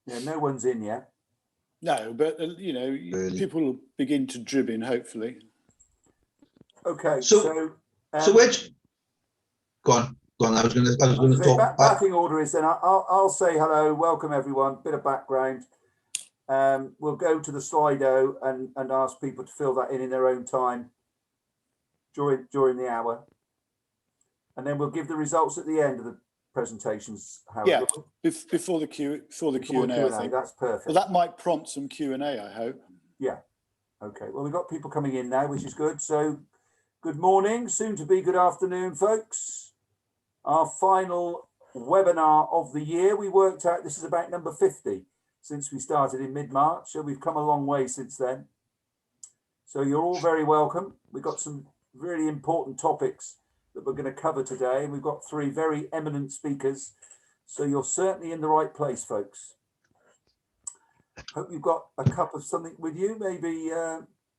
Yeah, no one's in yet. No, but Really? people will begin to drib in, hopefully. Okay, So which? Go on. I was going to talk. Batting order is then. I'll say hello, welcome everyone. Bit of background. We'll go to the Slido and ask people to fill that in their own time during the hour, and then we'll give the results at the end of the presentations. Howard, yeah, before the Q&A. I think that's perfect. Well, that might prompt some Q&A, I hope. Yeah. Okay. Well, we've got people coming in now, which is good. So, good morning, soon to be good afternoon, folks. Our final webinar of the year. We worked out this is about number 50 since we started in mid-March. So we've come a long way since then. So you're all very welcome. We've got some really important topics that we're going to cover today. We've got 3 very eminent speakers. So you're certainly in the right place, folks. Hope you've got a cup of something with you, maybe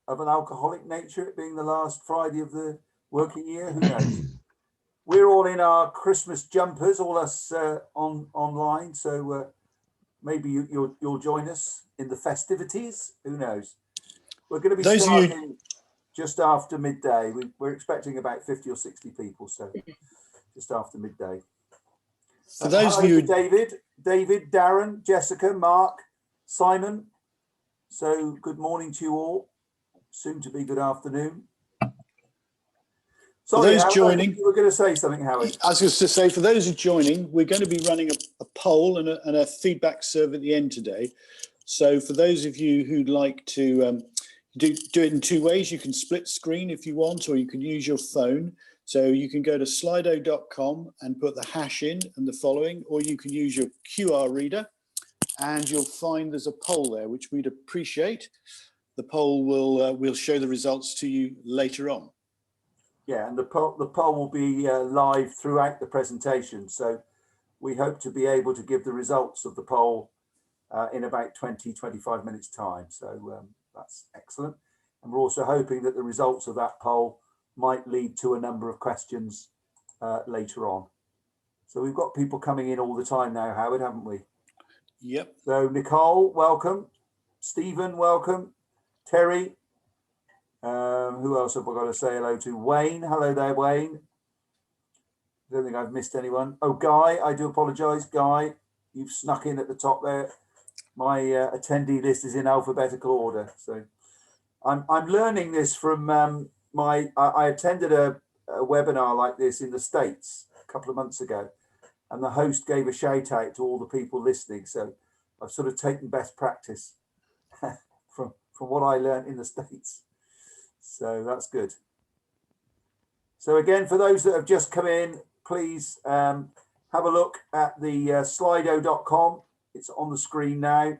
of an alcoholic nature, it being the last Friday of the working year. Who knows? We're all in our Christmas jumpers, all us online. So maybe you'll join us in the festivities. Who knows? We're going to be starting just after midday. We're expecting about 50 or 60 people, so just after midday. For those of you, David, Darren, Jessica, Mark, Simon. So good morning to you all. Soon to be good afternoon. Sorry, for those Howard, joining, you were going to say something, Howard. I was just to say, for those who are joining, we're going to be running a poll and a feedback survey at the end today. So for those of you who'd like to do it in 2 ways, you can split screen if you want, or you can use your phone. So you can go to slido.com and put the hash in and the following, or you can use your QR reader and you'll find there's a poll there, which we'd appreciate. The poll will show the results to you later on. Yeah, and the poll will be live throughout the presentation. So we hope to be able to give the results of the poll in about 20-25 minutes time. So that's excellent. And we're also hoping that the results of that poll might lead to a number of questions later on. So we've got people coming in all the time now, Howard, haven't we? Yep. So Nicole, welcome. Stephen, welcome. Terry. Who else have I got to say hello to? Wayne. Hello there, Wayne. I don't think I've missed anyone. Oh, Guy, I do apologise. Guy, you've snuck in at the top there. My attendee list is in alphabetical order. So I'm learning this from I attended a webinar like this in the States a couple of months ago, and the host gave a shout out to all the people listening. So I've sort of taken best practice from what I learned in the States. So that's good. So again, for those that have just come in, please have a look at the slido.com. It's on the screen now.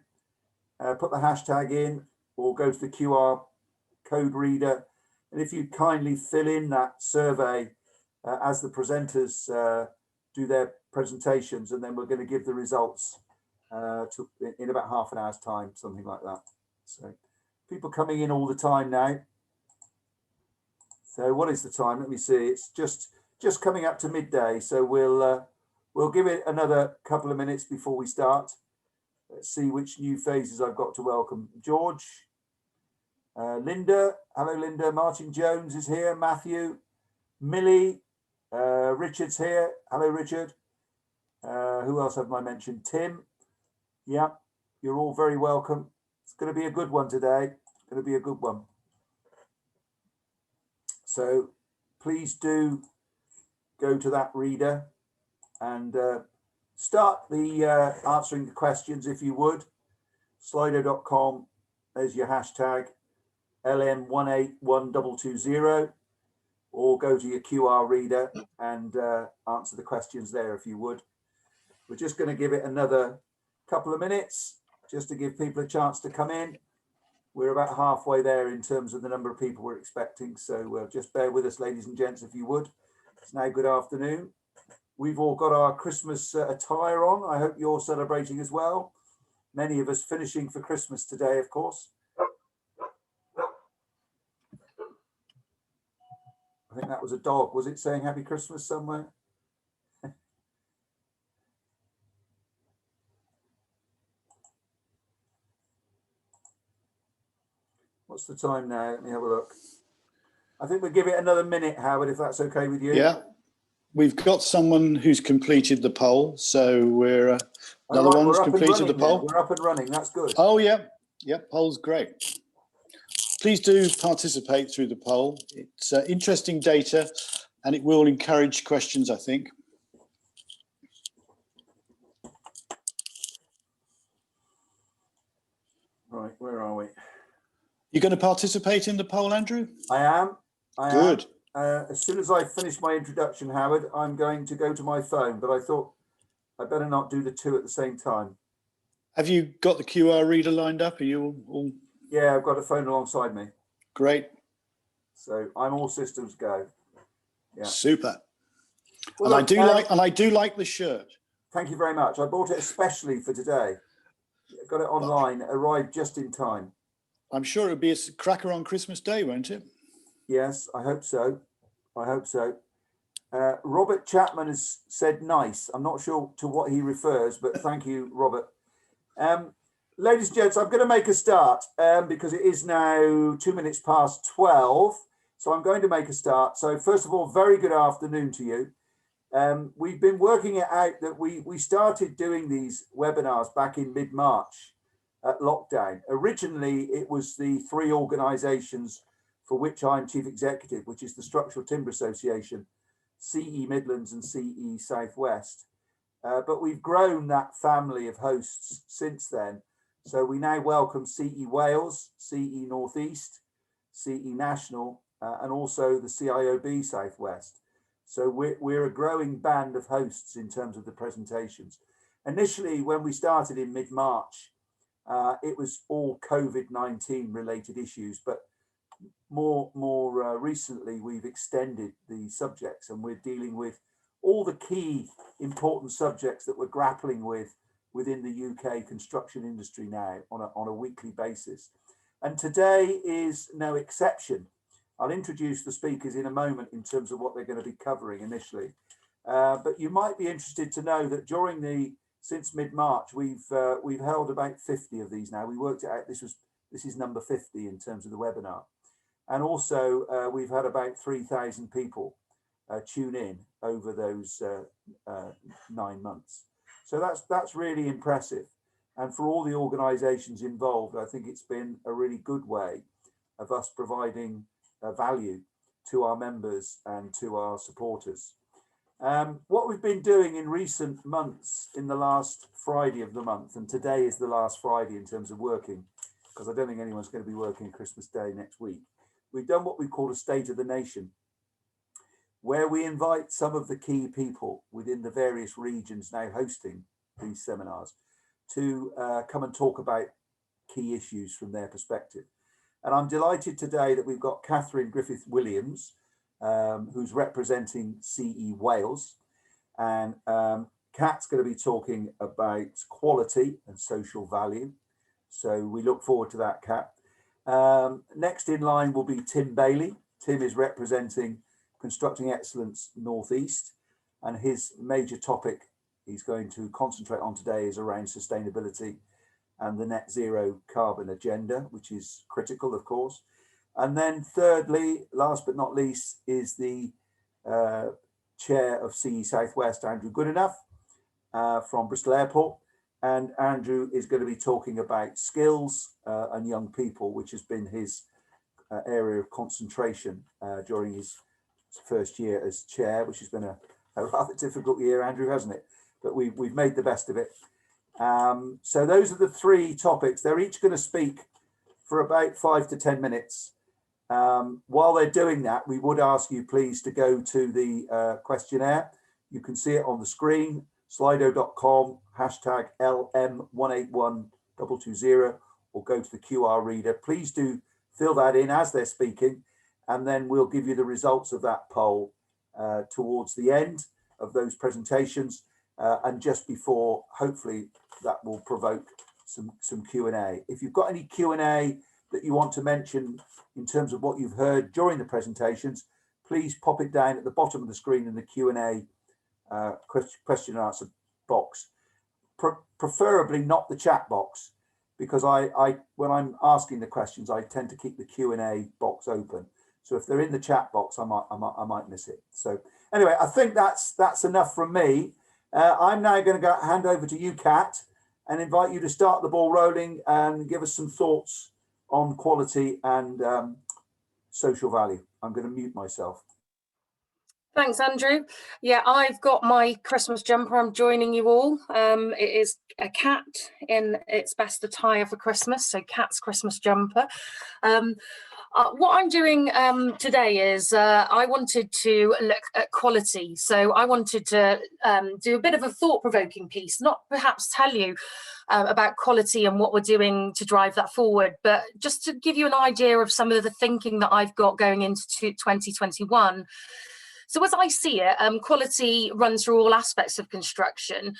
Put the hashtag in or go to the QR code reader. And if you kindly fill in that survey as the presenters do their presentations, and then we're going to give the results in about half an hour's time, something like that. So people coming in all the time now. So what is the time? Let me see. It's just coming up to midday. So we'll give it another couple of minutes before we start. Let's see which new faces I've got to welcome. George, Linda. Hello, Linda. Martin Jones is here. Matthew, Millie, Richard's here. Hello, Richard. Who else have I mentioned? Tim. Yeah, you're all very welcome. It's going to be a good one today. It's going to be a good one. So please do go to that reader and start the answering the questions if you would. Slido.com, there's your hashtag LM181220, or go to your QR reader and answer the questions there if you would. We're just going to give it another couple of minutes just to give people a chance to come in. We're about halfway there in terms of the number of people we're expecting. So just bear with us, ladies and gents, if you would. It's now good afternoon. We've all got our Christmas attire on. I hope you're celebrating as well. Many of us finishing for Christmas today, of course. I think that was a dog. Was it saying Happy Christmas somewhere? What's the time now? Let me have a look. I think we'll give it another minute, Howard, if that's okay with you. Yeah. We've got someone who's completed the poll. So we're another right, one's completed the poll. We're up and running. That's good. Oh, yeah. Yeah, poll's great. Please do participate through the poll. It's interesting data and it will encourage questions, I think. Right, where are we? You're going to participate in the poll, Andrew? I am. Good. As soon as I finish my introduction, Howard, I'm going to go to my phone, but I thought I better not do the two at the same time. Have you got the QR reader lined up? Are you all? Yeah, I've got a phone alongside me. Great. So I'm all systems go. Yeah. Super. Well, and look, I do like the shirt. Thank you very much. I bought it especially for today. Got it online, arrived just in time. I'm sure it'll be a cracker on Christmas Day, won't it? Yes, I hope so. I hope so. Robert Chapman has said nice. I'm not sure to what he refers, but thank you, Robert. Ladies and gents, I'm going to make a start because it is now 2 minutes past 12. So I'm going to make a start. So first of all, very good afternoon to you. We've been working it out that we started doing these webinars back in mid-March at lockdown. Originally, it was the three organisations for which I'm chief executive, which is the Structural Timber Association, CE Midlands and CE Southwest. But we've grown that family of hosts since then. So we now welcome CE Wales, CE Northeast, CE National, and also the CIOB Southwest. So we're a growing band of hosts in terms of the presentations. Initially, when we started in mid-March, it was all COVID-19 related issues, but more recently, we've extended the subjects and we're dealing with all the key important subjects that we're grappling with within the UK construction industry now on a weekly basis. And today is no exception. I'll introduce the speakers in a moment in terms of what they're going to be covering initially. But you might be interested to know that since mid-March, we've held about 50 of these now. We worked it out. This is number 50 in terms of the webinar. And also we've had about 3,000 people tune in over those 9 months. So that's really impressive. And for all the organisations involved, I think it's been a really good way of us providing value to our members and to our supporters. What we've been doing in recent months, in the last Friday of the month, and today is the last Friday in terms of working, because I don't think anyone's going to be working Christmas Day next week. We've done what we call a State of the Nation, where we invite some of the key people within the various regions now hosting these seminars to come and talk about key issues from their perspective. And I'm delighted today that we've got Catherine Griffith Williams, who's representing CE Wales. And Kat's going to be talking about quality and social value. So we look forward to that, Kat. Next in line will be Tim Bailey. Tim is representing Constructing Excellence Northeast, and his major topic he's going to concentrate on today is around sustainability and the net zero carbon agenda, which is critical, of course. And then thirdly, last but not least, is the chair of CE Southwest, Andrew Goodenough, from Bristol Airport. And Andrew is going to be talking about skills and young people, which has been his area of concentration during his first year as chair, which has been a rather difficult year, Andrew, hasn't it? But we've made the best of it. So those are the three topics. They're each going to speak for about 5 to 10 minutes. While they're doing that, we would ask you please to go to the questionnaire. You can see it on the screen, slido.com, hashtag LM181220, or go to the QR reader. Please do fill that in as they're speaking, and then we'll give you the results of that poll towards the end of those presentations. And just before, hopefully that will provoke some Q&A. If you've got any Q&A that you want to mention in terms of what you've heard during the presentations, please pop it down at the bottom of the screen in the Q&A question and answer box. Preferably not the chat box, because I when I'm asking the questions, I tend to keep the Q&A box open. So if they're in the chat box, I might miss it. So anyway, I think that's enough from me. I'm now going to hand over to you, Kat, and invite you to start the ball rolling and give us some thoughts on quality and social value. I'm going to mute myself. Thanks, Andrew. Yeah, I've got my Christmas jumper. I'm joining you all. It is a cat in its best attire for Christmas, so Cat's Christmas jumper. What I'm doing today is I wanted to look at quality. So I wanted to do a bit of a thought-provoking piece, not perhaps tell you about quality and what we're doing to drive that forward, but just to give you an idea of some of the thinking that I've got going into 2021. So as I see it, quality runs through all aspects of construction,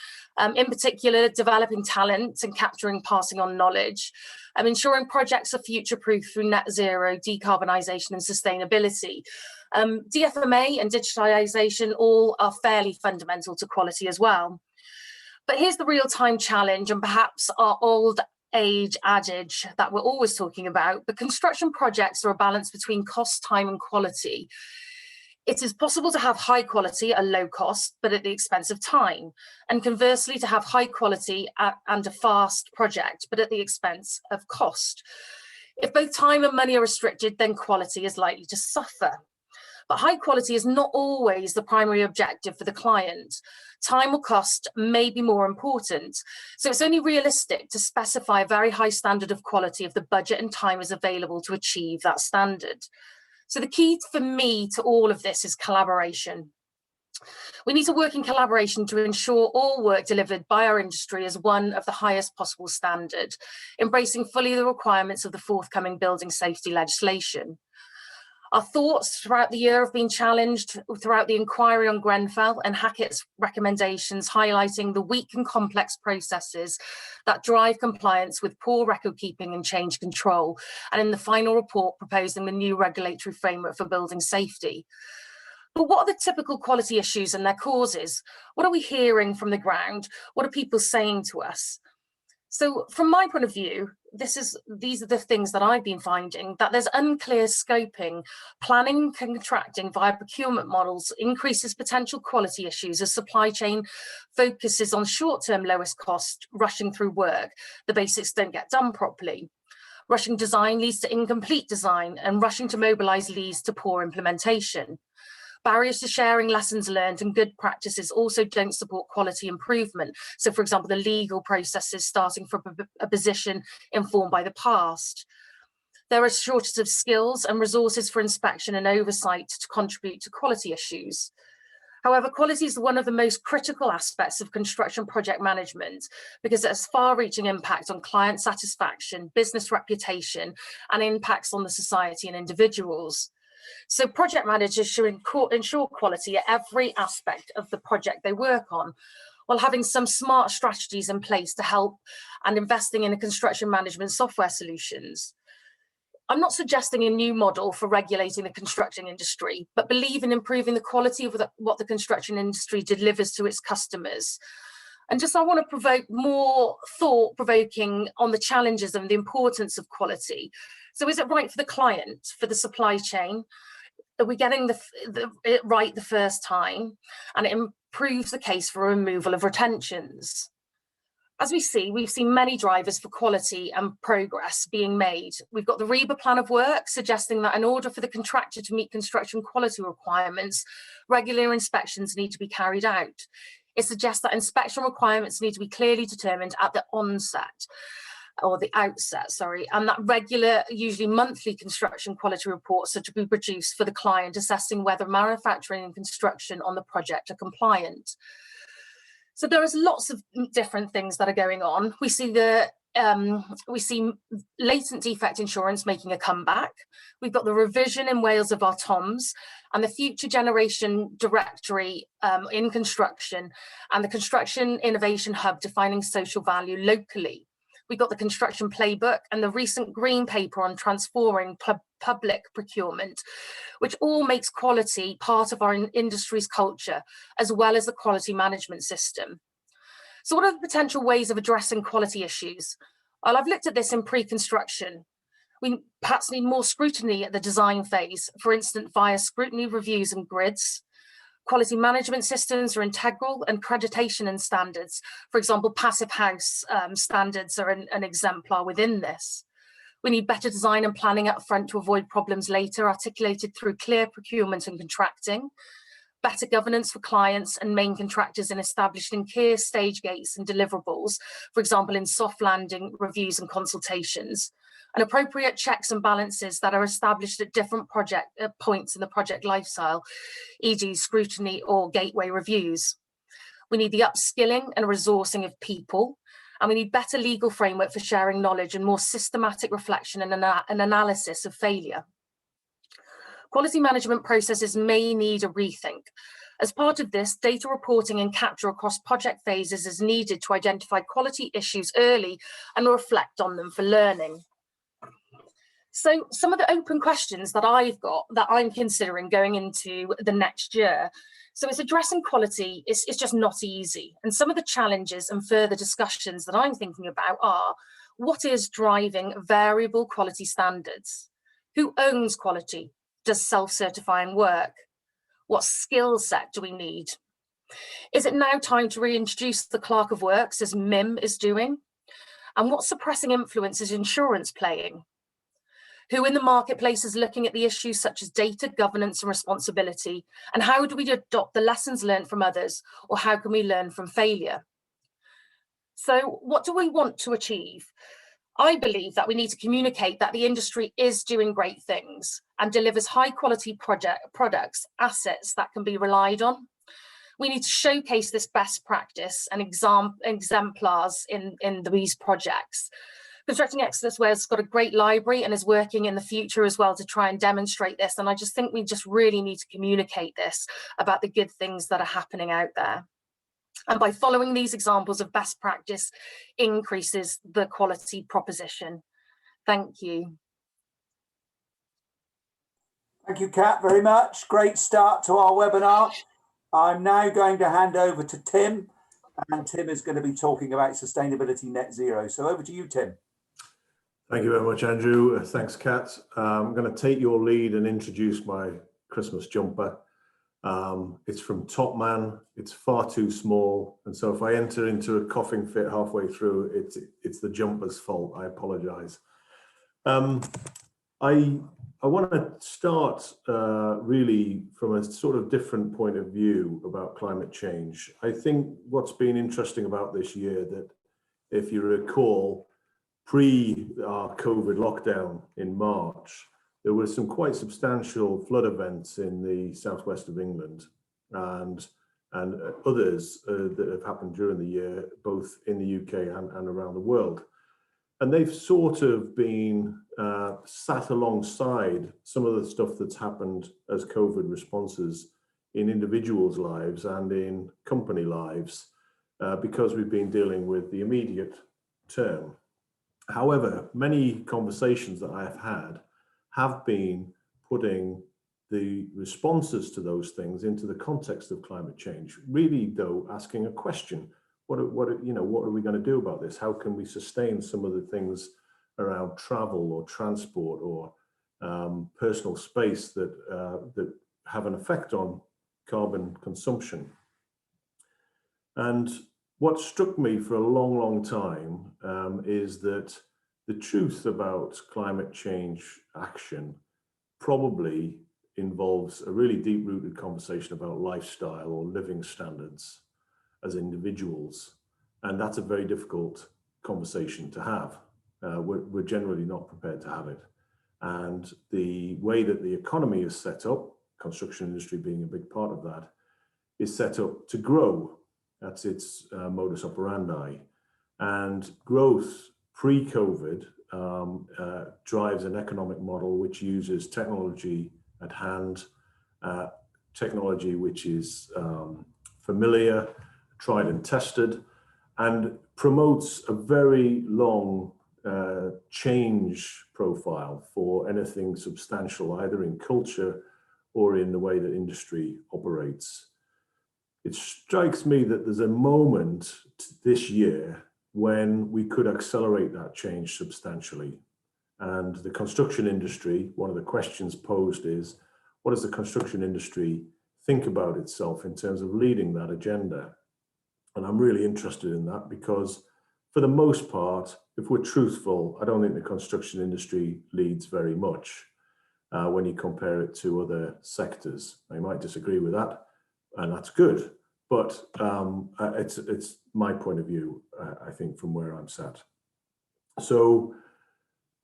in particular, developing talent and capturing, passing on knowledge, ensuring projects are future-proof through net zero, decarbonisation and sustainability. DFMA and digitalisation all are fairly fundamental to quality as well. But here's the real-time challenge, and perhaps our old age adage that we're always talking about, but construction projects are a balance between cost, time and quality. It is possible to have high quality at a low cost, but at the expense of time, and conversely to have high quality and a fast project, but at the expense of cost. If both time and money are restricted, then quality is likely to suffer. But high quality is not always the primary objective for the client. Time or cost may be more important. So it's only realistic to specify a very high standard of quality if the budget and time is available to achieve that standard. So the key for me to all of this is collaboration. We need to work in collaboration to ensure all work delivered by our industry is one of the highest possible standard, embracing fully the requirements of the forthcoming building safety legislation. Our thoughts throughout the year have been challenged throughout the inquiry on Grenfell and Hackett's recommendations, highlighting the weak and complex processes that drive compliance with poor record keeping and change control, and in the final report proposing the new regulatory framework for building safety. But what are the typical quality issues and their causes? What are we hearing from the ground? What are people saying to us? So from my point of view, these are the things that I've been finding, that there's unclear scoping, planning, contracting via procurement models increases potential quality issues as supply chain focuses on short-term lowest cost, rushing through work. The basics don't get done properly. Rushing design leads to incomplete design, and rushing to mobilize leads to poor implementation. Barriers to sharing lessons learned and good practices also don't support quality improvement. So, for example, the legal processes starting from a position informed by the past. There are shortages of skills and resources for inspection and oversight to contribute to quality issues. However, quality is one of the most critical aspects of construction project management because it has far-reaching impact on client satisfaction, business reputation, and impacts on the society and individuals. So project managers should ensure quality at every aspect of the project they work on, while having some smart strategies in place to help and investing in a construction management software solutions. I'm not suggesting a new model for regulating the construction industry, but believe in improving the quality of what the construction industry delivers to its customers. And I want to provoke more thought-provoking on the challenges and the importance of quality. So is it right for the client, for the supply chain? Are we getting it right the first time? And it improves the case for removal of retentions. As we've seen many drivers for quality and progress being made. We've got the REBA plan of work suggesting that in order for the contractor to meet construction quality requirements, regular inspections need to be carried out. It suggests that inspection requirements need to be clearly determined at the onset, or the outset, sorry, and that regular, usually monthly construction quality reports are to be produced for the client, assessing whether manufacturing and construction on the project are compliant. So there is lots of different things that are going on. We see latent defect insurance making a comeback. We've got the revision in Wales of our TOMs and the future generation directory in construction, and the construction innovation hub defining social value locally. We've got the construction playbook and the recent green paper on transforming public procurement, which all makes quality part of our industry's culture, as well as the quality management system. So what are the potential ways of addressing quality issues? Well, I've looked at this in pre-construction. We perhaps need more scrutiny at the design phase, for instance, via scrutiny reviews and grids. Quality management systems are integral, and accreditation and standards. For example, passive house standards are an exemplar within this. We need better design and planning up front to avoid problems later, articulated through clear procurement and contracting. Better governance for clients and main contractors and established in clear stage gates and deliverables, for example, in soft landing reviews and consultations. And appropriate checks and balances that are established at different project points in the project lifestyle, e.g. scrutiny or gateway reviews. We need the upskilling and resourcing of people, and we need better legal framework for sharing knowledge and more systematic reflection and analysis of failure. Quality management processes may need a rethink. As part of this, data reporting and capture across project phases is needed to identify quality issues early and reflect on them for learning. So some of the open questions that I've got that I'm considering going into the next year. So it's addressing quality is just not easy. And some of the challenges and further discussions that I'm thinking about are, what is driving variable quality standards? Who owns quality? Does self-certifying work? What skill set do we need? Is it now time to reintroduce the clerk of works as MIM is doing? And what suppressing influence is insurance playing? Who in the marketplace is looking at the issues such as data, governance and responsibility? And how do we adopt the lessons learned from others? Or how can we learn from failure? So what do we want to achieve? I believe that we need to communicate that the industry is doing great things and delivers high quality products, assets that can be relied on. We need to showcase this best practice and exemplars in these projects. Constructing Excellence Wales got a great library and is working in the future as well to try and demonstrate this. And I just think we just really need to communicate this about the good things that are happening out there. And by following these examples of best practice increases the quality proposition. Thank you. Thank you, Kat, very much. Great start to our webinar. I'm now going to hand over to Tim, and Tim is going to be talking about sustainability net zero. So over to you, Tim. Thank you very much, Andrew. Thanks, Kat. I'm going to take your lead and introduce my Christmas jumper. It's from Top Man. It's far too small, and so if I enter into a coughing fit halfway through, it's the jumper's fault. I apologise. I want to start really from a sort of different point of view about climate change. I think what's been interesting about this year, that if you recall, pre our COVID lockdown in March, there were some quite substantial flood events in the southwest of England and others that have happened during the year, both in the UK and around the world. And they've sort of been sat alongside some of the stuff that's happened as COVID responses in individuals' lives and in company lives, because we've been dealing with the immediate term. However, many conversations that I have had have been putting the responses to those things into the context of climate change, really though asking a question. What are we going to do about this? How can we sustain some of the things around travel or transport or personal space that have an effect on carbon consumption? And what struck me for a long, long time is that the truth about climate change action probably involves a really deep-rooted conversation about lifestyle or living standards as individuals. And that's a very difficult conversation to have. We're generally not prepared to have it. And the way that the economy is set up, construction industry being a big part of that, is set up to grow. That's its modus operandi. And growth pre-COVID drives an economic model which uses technology at hand, technology which is familiar, tried and tested, and promotes a very long change profile for anything substantial, either in culture or in the way that industry operates. It strikes me that there's a moment this year when we could accelerate that change substantially. And the construction industry, one of the questions posed is, what does the construction industry think about itself in terms of leading that agenda? And I'm really interested in that because for the most part, if we're truthful, I don't think the construction industry leads very much when you compare it to other sectors. I might disagree with that, and that's good. But it's my point of view, I think, from where I'm sat. So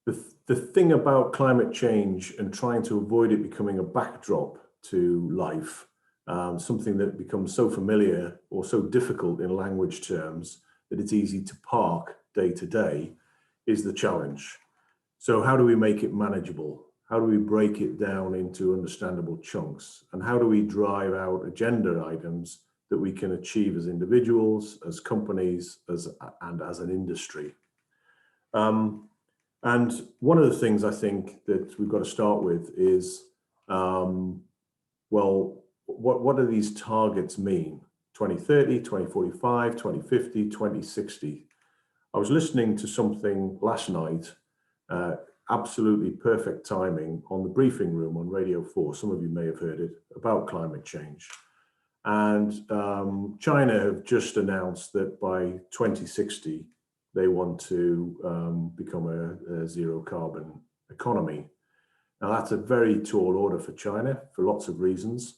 the thing about climate change and trying to avoid it becoming a backdrop to life, something that becomes so familiar or so difficult in language terms that it's easy to park day to day, is the challenge. So how do we make it manageable? How do we break it down into understandable chunks? And how do we drive out agenda items that we can achieve as individuals, as companies, and as an industry? And one of the things I think that we've got to start with is, well, what do these targets mean? 2030, 2045, 2050, 2060. I was listening to something last night, absolutely perfect timing, on the briefing room on Radio 4. Some of you may have heard it, about climate change. And China have just announced that by 2060, they want to become a zero carbon economy. Now that's a very tall order for China for lots of reasons,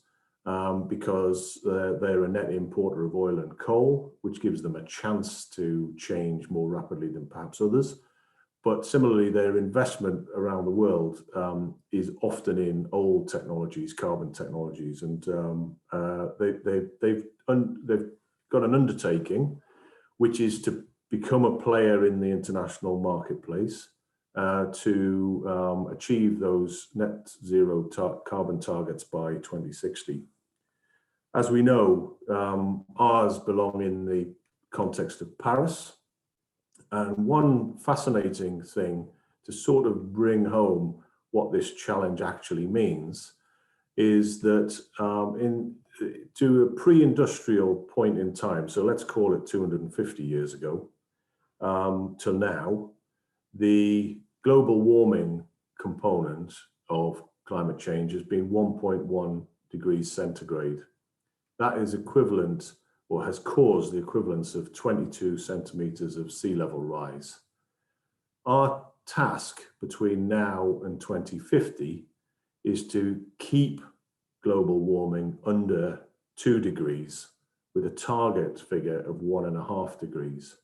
because they're a net importer of oil and coal, which gives them a chance to change more rapidly than perhaps others. But similarly, their investment around the world is often in old technologies, carbon technologies, and they've got an undertaking, which is to become a player in the international marketplace to achieve those net zero carbon targets by 2060. As we know, ours belong in the context of Paris. And one fascinating thing to sort of bring home what this challenge actually means is that to a pre-industrial point in time, so let's call it 250 years ago, till now, the global warming component of climate change has been 1.1 degrees centigrade. That is equivalent, or has caused the equivalence of 22 centimeters of sea level rise. Our task between now and 2050 is to keep global warming under 2 degrees with a target figure of 1.5 degrees.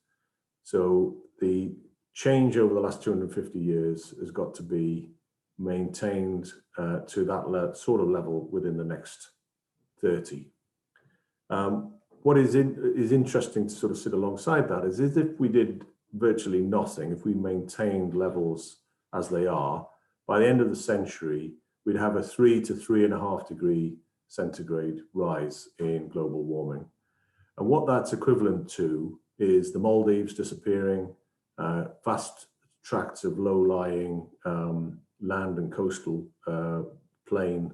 So the change over the last 250 years has got to be maintained to that sort of level within the next 30. What is interesting to sort of sit alongside that is if we did virtually nothing, if we maintained levels as they are, by the end of the century, we'd have a 3 to 3.5 degree centigrade rise in global warming. And what that's equivalent to is the Maldives disappearing, vast tracts of low-lying land and coastal plain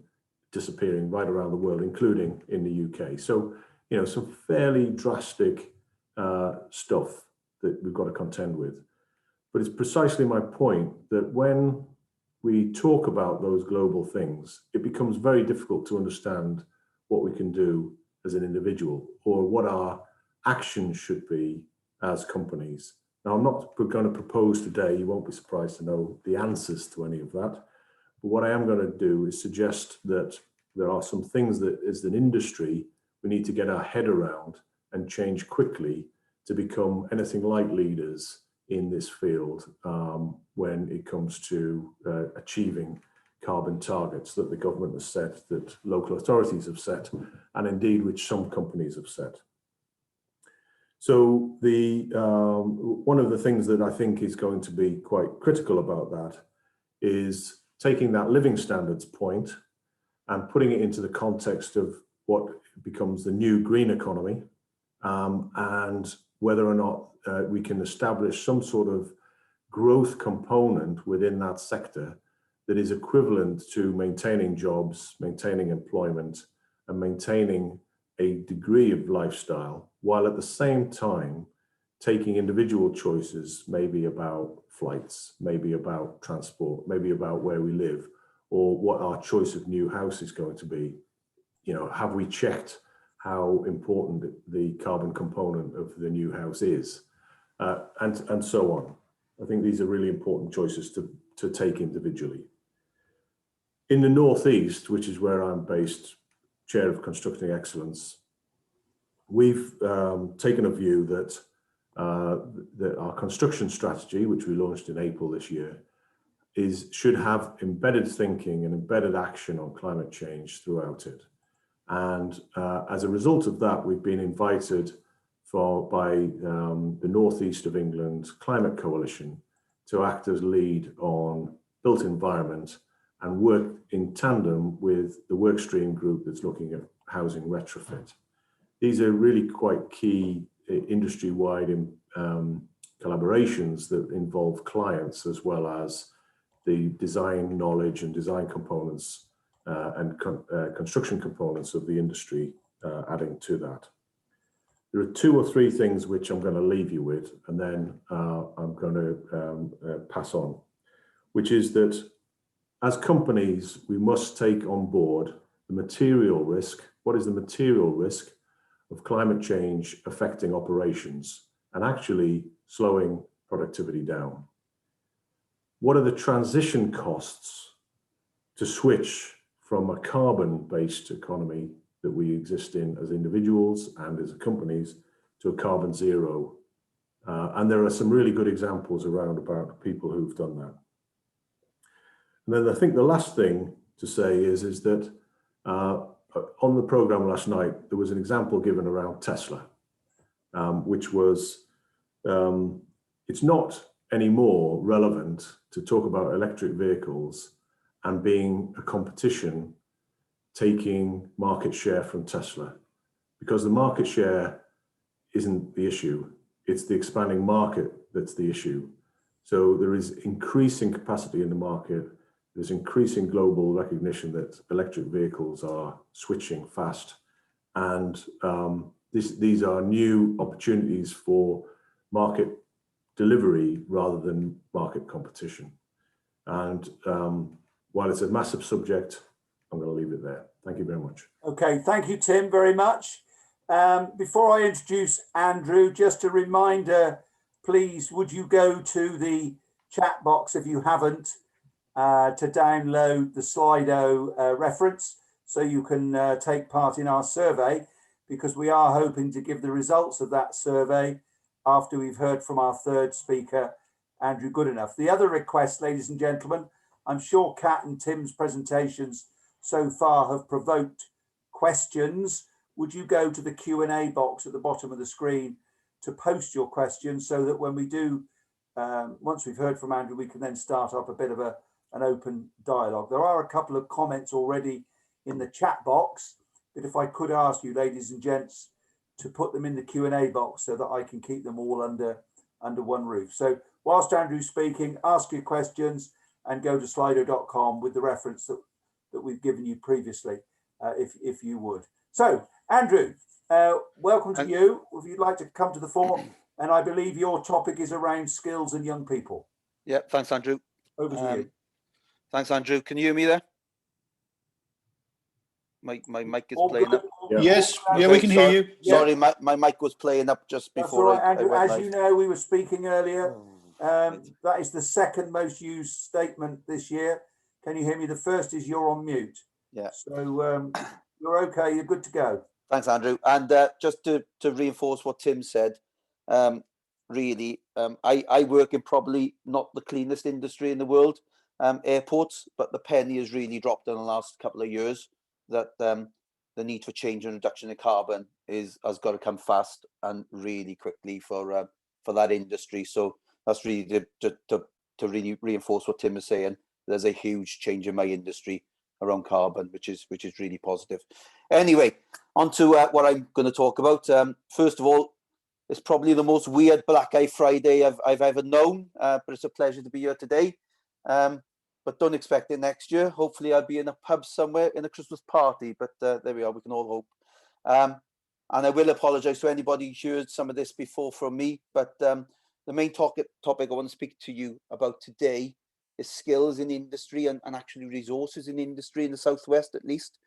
disappearing right around the world, including in the UK. So, you know, some fairly drastic stuff that we've got to contend with. But it's precisely my point that when we talk about those global things, it becomes very difficult to understand what we can do as an individual or what our actions should be as companies. Now, I'm not going to propose today, you won't be surprised to know the answers to any of that. But what I am going to do is suggest that there are some things that as an industry, we need to get our head around and change quickly to become anything like leaders in this field when it comes to achieving carbon targets that the government has set, that local authorities have set, and indeed which some companies have set. So one of the things that I think is going to be quite critical about that is taking that living standards point and putting it into the context of what becomes the new green economy, and whether or not we can establish some sort of growth component within that sector that is equivalent to maintaining jobs, maintaining employment, and maintaining a degree of lifestyle, while at the same time taking individual choices, maybe about flights, maybe about transport, maybe about where we live, or what our choice of new house is going to be. You know, have we checked how important the carbon component of the new house is, and so on. I think these are really important choices to take individually. In the Northeast, which is where I'm based, Chair of Constructing Excellence, we've taken a view that our construction strategy, which we launched in April this year, should have embedded thinking and embedded action on climate change throughout it. And as a result of that, we've been invited by the Northeast of England Climate Coalition to act as lead on built environment and work in tandem with the workstream group that's looking at housing retrofit. These are really quite key industry-wide collaborations that involve clients as well as the design knowledge and design components and construction components of the industry adding to that. There are 2 or 3 things which I'm going to leave you with, and then I'm going to pass on, which is that as companies, we must take on board the material risk. What is the material risk of climate change affecting operations and actually slowing productivity down? What are the transition costs to switch from a carbon-based economy that we exist in as individuals and as companies to a carbon zero? And there are some really good examples around about people who've done that. And then I think the last thing to say is that on the program last night, there was an example given around Tesla, which was, it's not anymore relevant to talk about electric vehicles and being a competition taking market share from Tesla, because the market share isn't the issue, it's the expanding market that's the issue. So there is increasing capacity in the market, there's increasing global recognition that electric vehicles are switching fast, and these are new opportunities for market delivery rather than market competition. And while it's a massive subject, I'm going to leave it there. Thank you very much. Okay, thank you, Tim, very much. Before I introduce Andrew, just a reminder, please, would you go to the chat box if you haven't, to download the Slido reference so you can take part in our survey, because we are hoping to give the results of that survey after we've heard from our third speaker, Andrew Goodenough. The other request, ladies and gentlemen, I'm sure Kat and Tim's presentations so far have provoked questions. Would you go to the Q&A box at the bottom of the screen to post your questions so that when we do, once we've heard from Andrew, we can then start up a bit of an open dialogue. There are a couple of comments already in the chat box, but if I could ask you, ladies and gents, to put them in the Q&A box so that I can keep them all under one roof. So whilst Andrew's speaking, ask your questions and go to slido.com with the reference that we've given you previously, if you would. So, Andrew, welcome to you. If you'd like to come to the fore, and I believe your topic is around skills and young people. Yeah, thanks, Andrew. Over to you. Thanks, Andrew. Can you hear me there? My mic is All playing good? up. Yeah. Yes, Okay, yeah, we can hear you. Sorry, my mic was playing up just That's before all right, Andrew. I went As live. you know, we were speaking earlier. Right. That is the second most used statement this year. Can you hear me? The first is you're on mute. Yeah. So you're okay. You're good to go. Thanks, Andrew. And just to reinforce what Tim said, really, I work in probably not the cleanest industry in the world, airports, but the penny has really dropped in the last couple of years that the need for change and reduction in carbon has got to come fast and really quickly for that industry. So that's really to really reinforce what Tim is saying. There's a huge change in my industry around carbon, which is really positive. Anyway, on to what I'm going to talk about. First of all, it's probably the most weird Black Eye Friday I've ever known, but it's a pleasure to be here today. But don't expect it next year. Hopefully I'll be in a pub somewhere in a Christmas party, but there we are, we can all hope. And I will apologise to anybody who heard some of this before from me, but the main topic I want to speak to you about today is skills in industry and actually resources in industry in the Southwest, at least,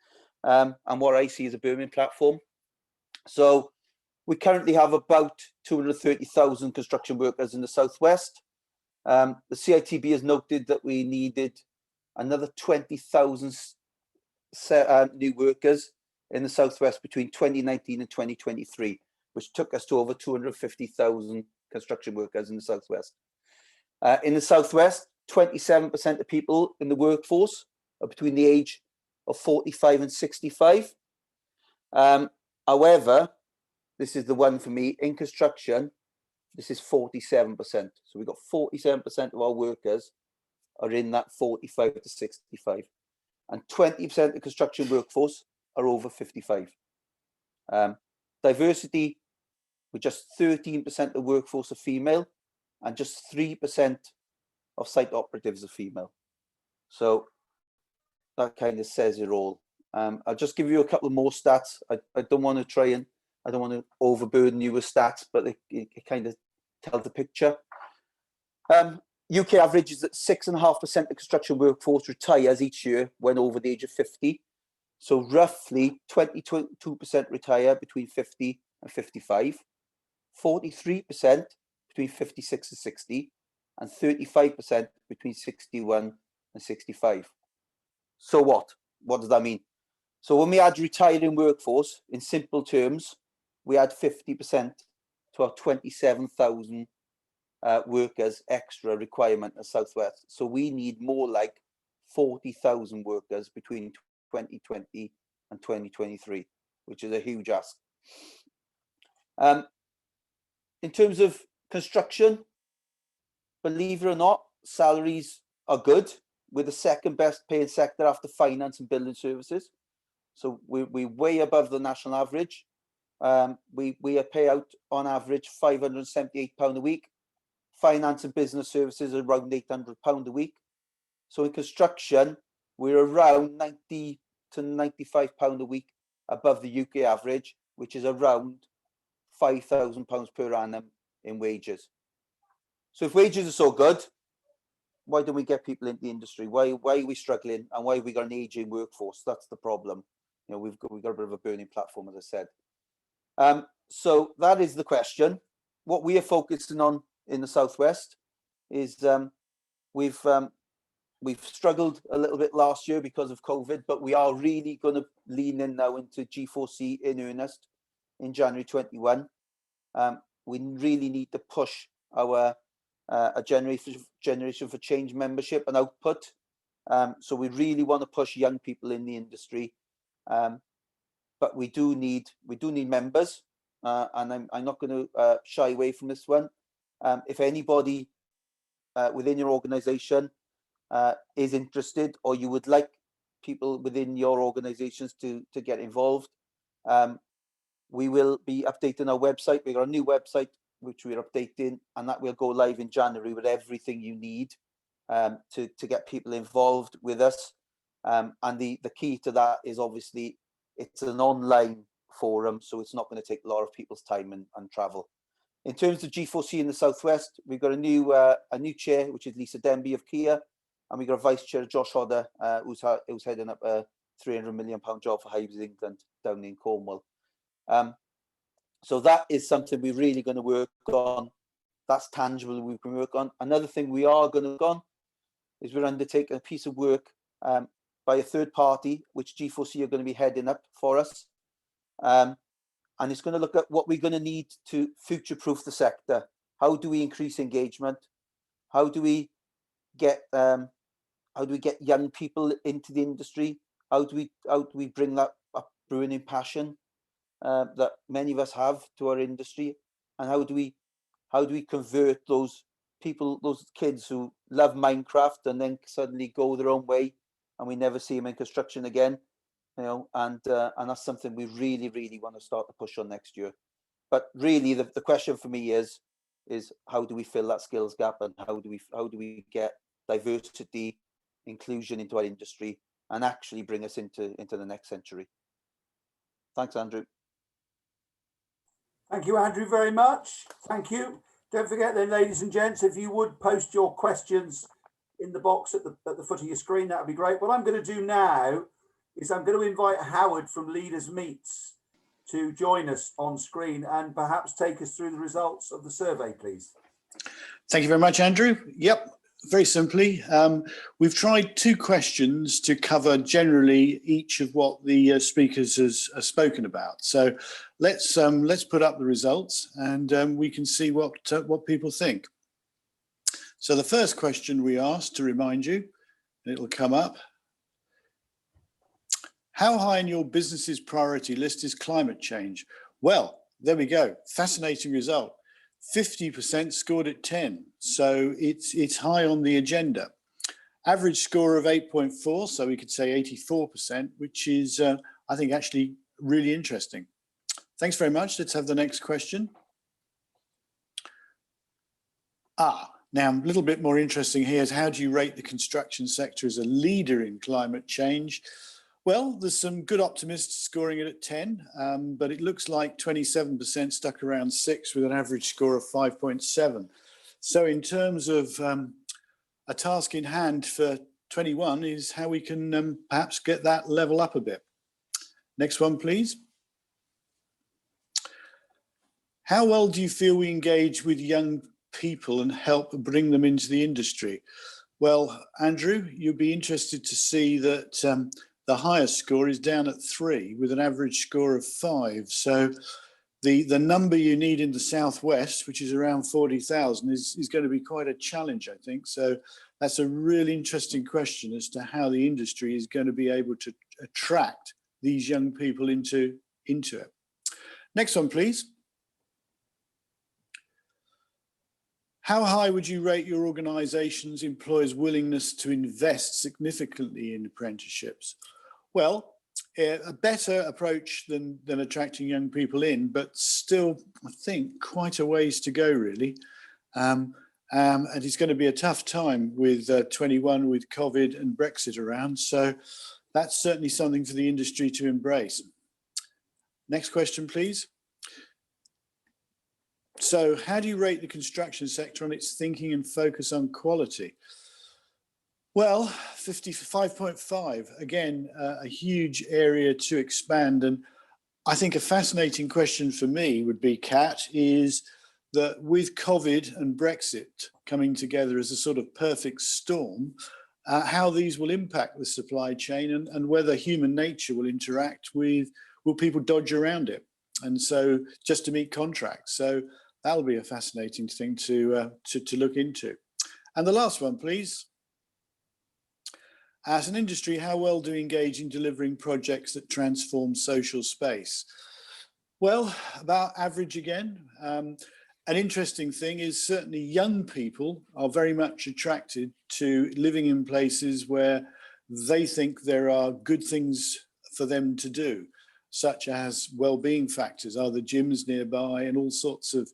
and what I see as a Birmingham platform. So we currently have about 230,000 construction workers in the Southwest. The CITB has noted that we needed another 20,000 new workers in the Southwest between 2019 and 2023, which took us to over 250,000 construction workers in the Southwest. In the Southwest, 27% of people in the workforce are between the age of 45 and 65. However, this is the one for me, in construction, this is 47%. So we've got 47% of our workers are in that 45 to 65. And 20% of the construction workforce are over 55. Diversity, with just 13% of the workforce are female, and just 3% of site operatives are female. So that kind of says it all. I'll just give you a couple more stats. I don't want to overburden you with stats, but it kind of tells the picture. UK average is that 6.5% of construction workforce retires each year when over the age of 50. So roughly 22% retire between 50 and 55, 43% between 56 and 60, and 35% between 61 and 65. So what? What does that mean? So when we add retiring workforce, in simple terms, we add 50% to our 27,000 workers extra requirement in Southwest. So we need more like 40,000 workers between 2020 and 2023, which is a huge ask. In terms of construction, believe it or not, salaries are good. We're the second best paying sector after finance and building services. So we're way above the national average. We pay out on average £578 a week. Finance and business services are around £800 a week. So in construction, we're around £90 to £95 a week above the UK average, which is around £5,000 per annum in wages. So if wages are so good, why don't we get people into the industry? Why are we struggling, and why have we got an aging workforce? That's the problem. You know, we've got a bit of a burning platform, as I said. So that is the question. What we are focusing on in the Southwest is we've struggled a little bit last year because of COVID, but we are really going to lean in now into G4C in earnest in January 21. We really need to push our a generation for change membership and output. So we really want to push young people in the industry, but we do need members, and I'm not going to shy away from this one. If anybody within your organisation is interested, or you would like people within your organisations to get involved, we will be updating our website. We've got a new website which we're updating, and that will go live in January with everything you need to get people involved with us. And the key to that is obviously it's an online forum, so it's not going to take a lot of people's time and travel. In terms of G4C in the Southwest, we've got a new chair, which is Lisa Denby of Kia, and we've got a vice chair, Josh Hodder, who's heading up a £300 million job for Hives England down in Cornwall. So that is something we're really going to work on. That's tangible, we can work on. Another thing we are going to work on is we're undertaking a piece of work by a third party, which G4C are going to be heading up for us. And it's going to look at what we're going to need to future-proof the sector. How do we increase engagement? How do we get young people into the industry? How do we bring that burning passion that many of us have to our industry? And how do we convert those people, those kids who love Minecraft and then suddenly go their own way, and we never see them in construction again? You know, and that's something we really want to start to push on next year. But really, the question for me is how do we fill that skills gap, and how do we get diversity, inclusion into our industry, and actually bring us into the next century? Thanks, Andrew. Thank you, Andrew, very much. Thank you. Don't forget then, ladies and gents, if you would post your questions in the box at the foot of your screen, that would be great. What I'm going to do now is I'm going to invite Howard from Leaders Meets to join us on screen and perhaps take us through the results of the survey, please. Thank you very much, Andrew. Yep, very simply, we've tried 2 questions to cover generally each of what the speakers has spoken about. So let's put up the results and we can see what people think. So the first question we asked, to remind you, and it'll come up: how high in your business's priority list is climate change? Well, there we go. Fascinating result. 50% scored at 10, so it's high on the agenda. Average score of 8.4, so we could say 84%, which is, I think, actually really interesting. Thanks very much. Let's have the next question. Now, a little bit more interesting here is, how do you rate the construction sector as a leader in climate change? Well, there's some good optimists scoring it at 10, but it looks like 27% stuck around 6 with an average score of 5.7. So in terms of a task in hand for 21 is how we can perhaps get that level up a bit. Next one, please. How well do you feel we engage with young people and help bring them into the industry? Well, Andrew, you'll be interested to see that the highest score is down at 3 with an average score of 5. So the number you need in the Southwest, which is around 40,000, is going to be quite a challenge, I think. So that's a really interesting question as to how the industry is going to be able to attract these young people into it. Next one, please. How high would you rate your organisation's employers' willingness to invest significantly in apprenticeships? Well, a better approach than attracting young people in, but still, I think, quite a ways to go, really. And it's going to be a tough time with 21, with COVID and Brexit around. So that's certainly something for the industry to embrace. Next question, please. So how do you rate the construction sector on its thinking and focus on quality? Well, 55.5, again, a huge area to expand. And I think a fascinating question for me would be, Kat, is that with COVID and Brexit coming together as a sort of perfect storm, how these will impact the supply chain and whether human nature will interact with, will people dodge around it? And so just to meet contracts. So that'll be a fascinating thing to look into. And the last one, please. As an industry, how well do we engage in delivering projects that transform social space? Well, about average again. An interesting thing is certainly young people are very much attracted to living in places where they think there are good things for them to do, such as well-being factors, are the gyms nearby, and all sorts of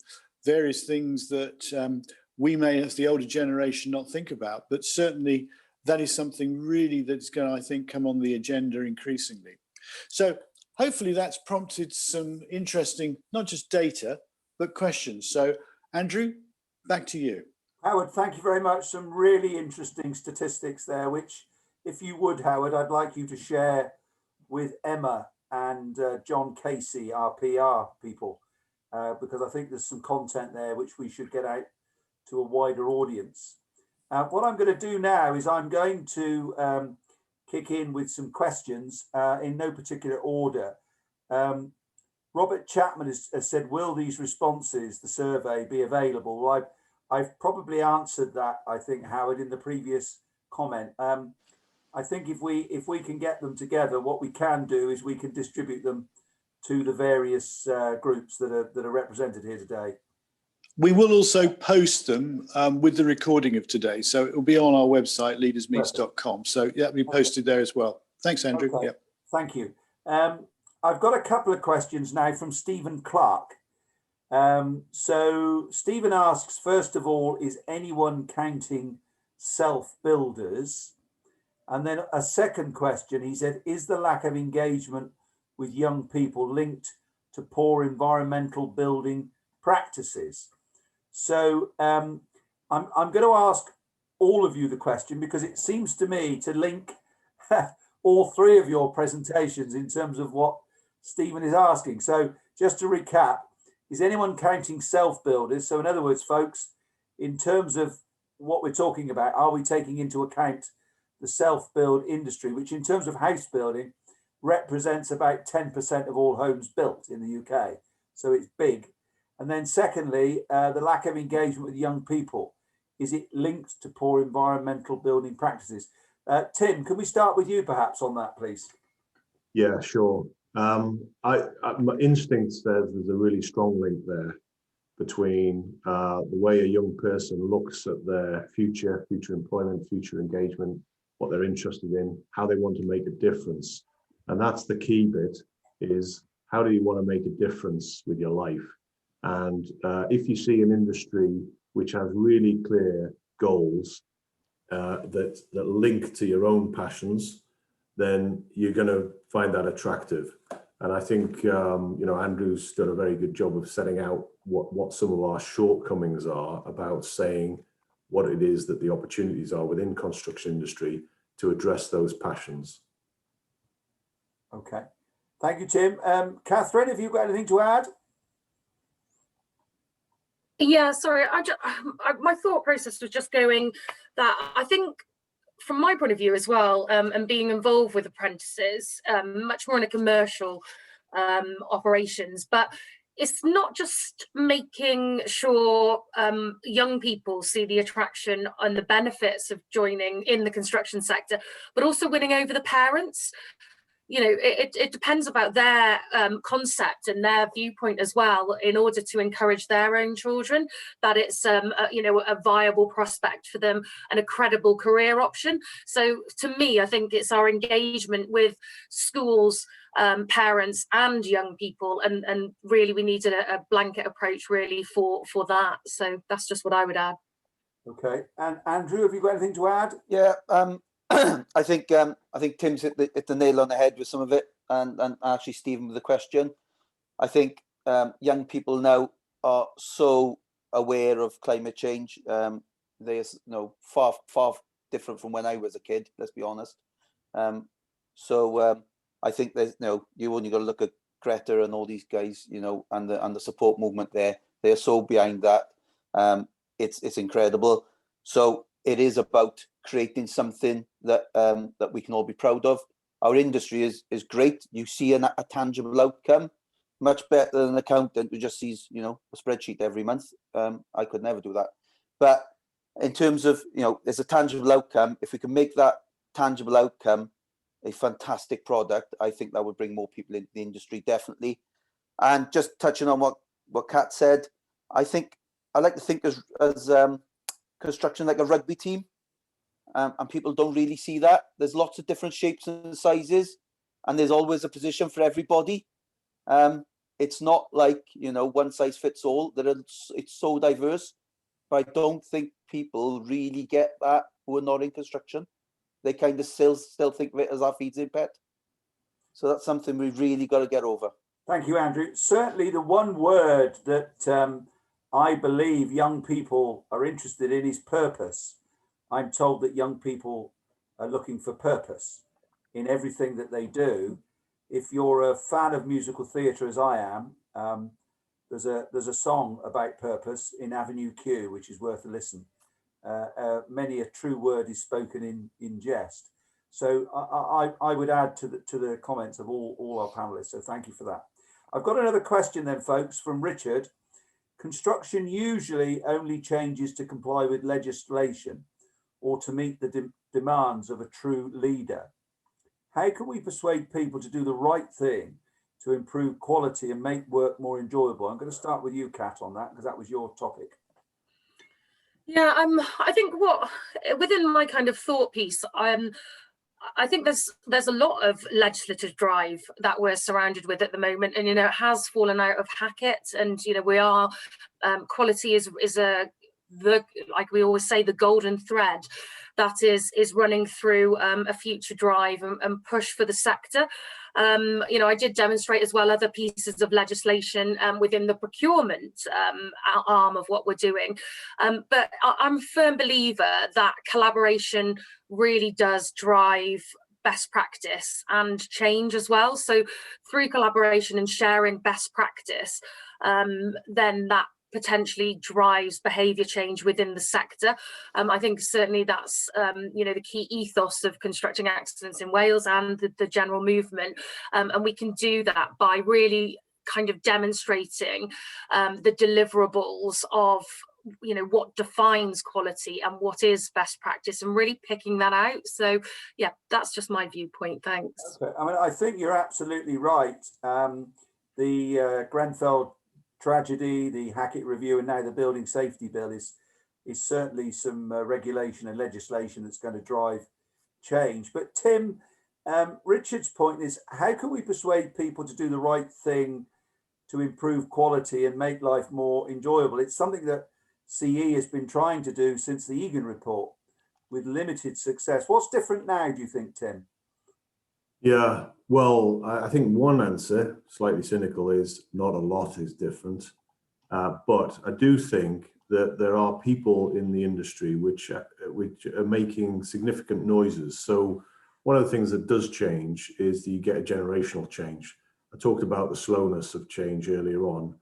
various things that we may, as the older generation, not think about. But certainly that is something really that's going to, I think, come on the agenda increasingly. So hopefully that's prompted some interesting, not just data, but questions. So Andrew, back to you. Howard, thank you very much. Some really interesting statistics there, which, if you would, Howard, I'd like you to share with Emma and John Casey, our PR people, because I think there's some content there which we should get out to a wider audience. What I'm going to do now is I'm going to kick in with some questions in no particular order. Robert Chapman has said, will these responses, the survey, be available? Well, I've probably answered that, I think, Howard, in the previous comment. I think if we can get them together, what we can do is we can distribute them to the various groups that are represented here today. We will also post them with the recording of today. So it will be on our website, leadersmeets.com. So yeah, it'll be posted there as well. Thanks, Andrew. Okay. Yep. Thank you. I've got a couple of questions now from Stephen Clark. So Stephen asks, first of all, is anyone counting self-builders? And then a second question, he said, is the lack of engagement with young people linked to poor environmental building practices. So I'm going to ask all of you the question, because it seems to me to link all three of your presentations in terms of what Stephen is asking. So just to recap, is anyone counting self-builders? So in other words, folks, in terms of what we're talking about, are we taking into account the self-build industry, which in terms of house building represents about 10% of all homes built in the UK. So it's big. And then secondly, the lack of engagement with young people. Is it linked to poor environmental building practices? Tim, can we start with you perhaps on that, please? Yeah, sure. My instinct says there's a really strong link there between the way a young person looks at their future employment, future engagement, what they're interested in, how they want to make a difference. And that's the key bit, is how do you want to make a difference with your life? And if you see an industry which has really clear goals that link to your own passions, then you're going to find that attractive. And I think, Andrew's done a very good job of setting out what some of our shortcomings are about saying what it is that the opportunities are within construction industry to address those passions. Okay. Thank you, Tim. Catherine, have you got anything to add? Yeah, sorry, my thought process was just going that I think from my point of view as well, and being involved with apprentices, much more in a commercial operations, but it's not just making sure young people see the attraction and the benefits of joining in the construction sector, but also winning over the parents. You know, it depends about their concept and their viewpoint as well, in order to encourage their own children that it's a viable prospect for them and a credible career option. So to me, I think it's our engagement with schools, parents and young people, and really we need a blanket approach really for that. So that's just what I would add. Okay, and Andrew, have you got anything to add? Yeah, I think Tim's hit the nail on the head with some of it, and actually Stephen with the question. I think young people now are so aware of climate change. They're far different from when I was a kid. Let's be honest. So I think there's you only got to look at Greta and all these guys, and the support movement there. They're so behind that. It's incredible. So it is about creating something that that we can all be proud of. Our industry is great. You see a tangible outcome, much better than an accountant who just sees a spreadsheet every month. I could never do that. But in terms of there's a tangible outcome. If we can make that tangible outcome a fantastic product, I think that would bring more people into the industry, definitely. And just touching on what Kat said, I like to think as construction like a rugby team, and people don't really see that. There's lots of different shapes and sizes, and there's always a position for everybody. It's not like one size fits all. It's so diverse, but I don't think people really get that who are not in construction. They kind of still think of it as our feeding pet. So that's something we've really got to get over. Thank you, Andrew. Certainly the one word that I believe young people are interested in is purpose. I'm told that young people are looking for purpose in everything that they do. If you're a fan of musical theatre, as I am, there's a song about purpose in Avenue Q, which is worth a listen. Many a true word is spoken in jest. So I would add to the comments of all our panelists. So thank you for that. I've got another question then, folks, from Richard. Construction usually only changes to comply with legislation or to meet the demands of a true leader. How can we persuade people to do the right thing to improve quality and make work more enjoyable? I'm going to start with you, Kat, on that, because that was your topic. Yeah, I think within my kind of thought piece, I think there's a lot of legislative drive that we're surrounded with at the moment, and it has fallen out of Hackett, and we are quality is like we always say, the golden thread. that is running through a future drive and push for the sector. You know, I did demonstrate as well other pieces of legislation within the procurement arm of what we're doing. But I'm a firm believer that collaboration really does drive best practice and change as well. So through collaboration and sharing best practice, then that potentially drives behaviour change within the sector. I think certainly that's you know, the key ethos of Constructing Excellence in Wales and the general movement, and we can do that by really kind of demonstrating the deliverables of, you know, what defines quality and what is best practice, and really picking that out. So yeah, that's just my viewpoint. Thanks. Okay. I mean, I think you're absolutely right. The Grenfell tragedy, the Hackett review, and now the building safety bill is certainly some regulation and legislation that's going to drive change. But Tim, Richard's point is, how can we persuade people to do the right thing to improve quality and make life more enjoyable? It's something that CE has been trying to do since the Egan report, with limited success. What's different now, do you think, Tim? Yeah, well, I think one answer, slightly cynical, is not a lot is different. But I do think that there are people in the industry which are making significant noises. So one of the things that does change is that you get a generational change. I talked about the slowness of change earlier on.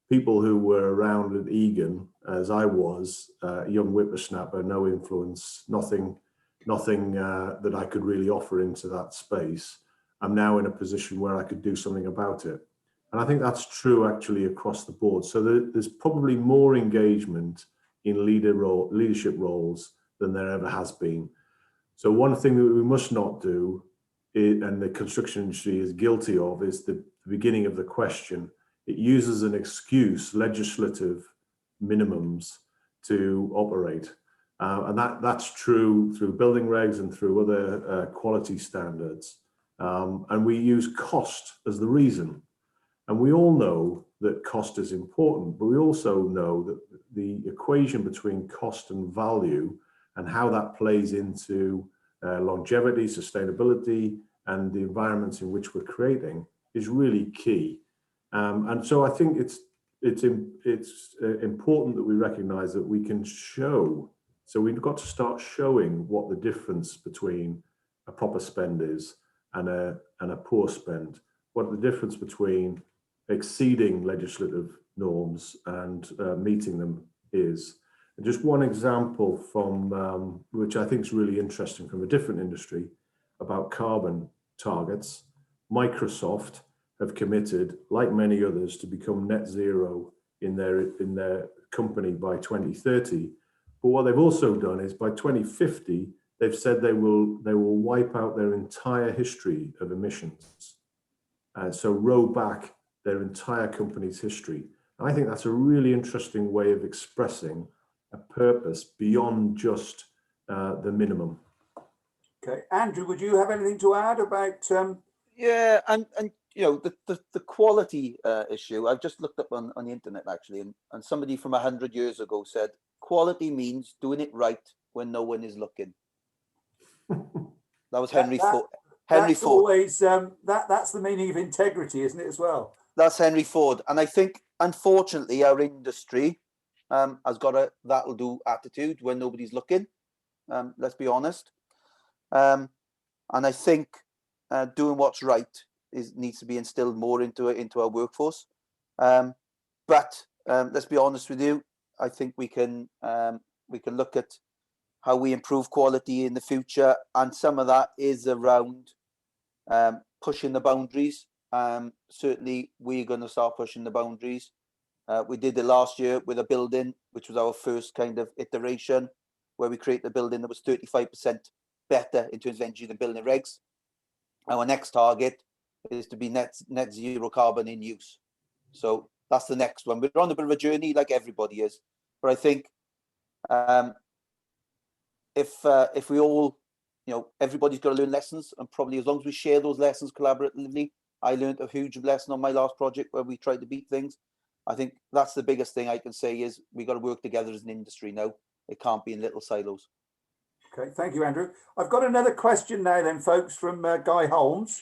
People who were around at Egan, as I was, a young whippersnapper, no influence, nothing that I could really offer into that space. I'm now in a position where I could do something about it. And I think that's true actually across the board. So there's probably more engagement in leadership roles than there ever has been. So one thing that we must not do, and the construction industry is guilty of, is the beginning of the question. It uses an excuse, legislative minimums, to operate. And that's true through building regs and through other quality standards. And we use cost as the reason. And we all know that cost is important, but we also know that the equation between cost and value and how that plays into longevity, sustainability, and the environments in which we're creating is really key. And so I think it's important that we recognize that we can show. So we've got to start showing what the difference between a proper spend is and a poor spend, what the difference between exceeding legislative norms and meeting them is. And just one example from which I think is really interesting from a different industry about carbon targets. Microsoft have committed, like many others, to become net zero in their company by 2030. But what they've also done is by 2050, they've said they will wipe out their entire history of emissions. So roll back their entire company's history. And I think that's a really interesting way of expressing a purpose beyond just the minimum. Okay, Andrew, would you have anything to add about? Yeah, and you know, the quality issue. I've just looked up on the internet actually, and somebody from 100 years ago said quality means doing it right when no one is looking. That was Henry Ford. Henry Ford. Always that's the meaning of integrity, isn't it, as well? That's Henry Ford, and I think unfortunately our industry has got a that'll do attitude when nobody's looking. Let's be honest, and I think doing what's right needs to be instilled more into our workforce. But let's be honest with you, I think we can look at how we improve quality in the future, and some of that is around pushing the boundaries. Certainly, we're going to start pushing the boundaries. We did it last year with a building, which was our first kind of iteration, where we created a building that was 35% better in terms of energy than building regs. Our next target is to be net zero carbon in use. So that's the next one. We're on a bit of a journey, like everybody is. But I think if we all, you know, everybody's got to learn lessons, and probably as long as we share those lessons collaboratively. I learned a huge lesson on my last project where we tried to beat things. I think that's the biggest thing I can say is we got to work together as an industry now. It can't be in little silos. Okay, thank you, Andrew. I've got another question now then, folks, from Guy Holmes.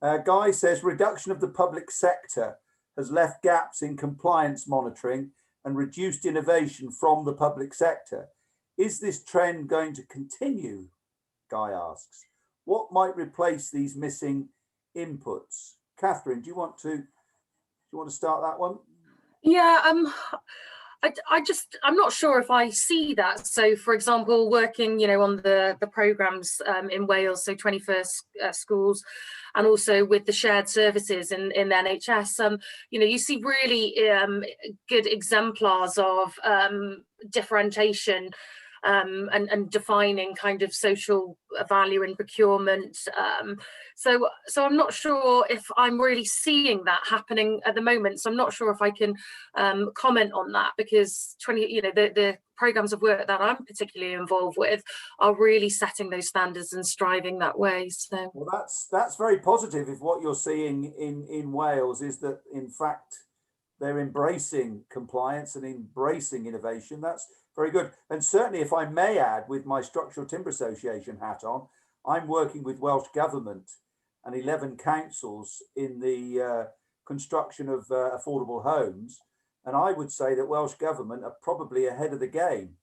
Guy says, reduction of the public sector has left gaps in compliance monitoring and reduced innovation from the public sector. Is this trend going to continue? Guy asks. What might replace these missing inputs? Catherine, do you want to start that one? Yeah, I'm not sure if I see that. So, for example, working, on the programmes in Wales, so 21st schools, and also with the shared services in NHS, you see really good exemplars of differentiation and defining kind of social value in procurement. So I'm not sure if I'm really seeing that happening at the moment. So I'm not sure if I can comment on that, because the programs of work that I'm particularly involved with are really setting those standards and striving that way. So well, that's very positive. If what you're seeing in Wales is that in fact they're embracing compliance and embracing innovation, that's very good. And certainly, if I may add, with my Structural Timber Association hat on, I'm working with Welsh Government and 11 councils in the construction of affordable homes. And I would say that Welsh Government are probably ahead of the game.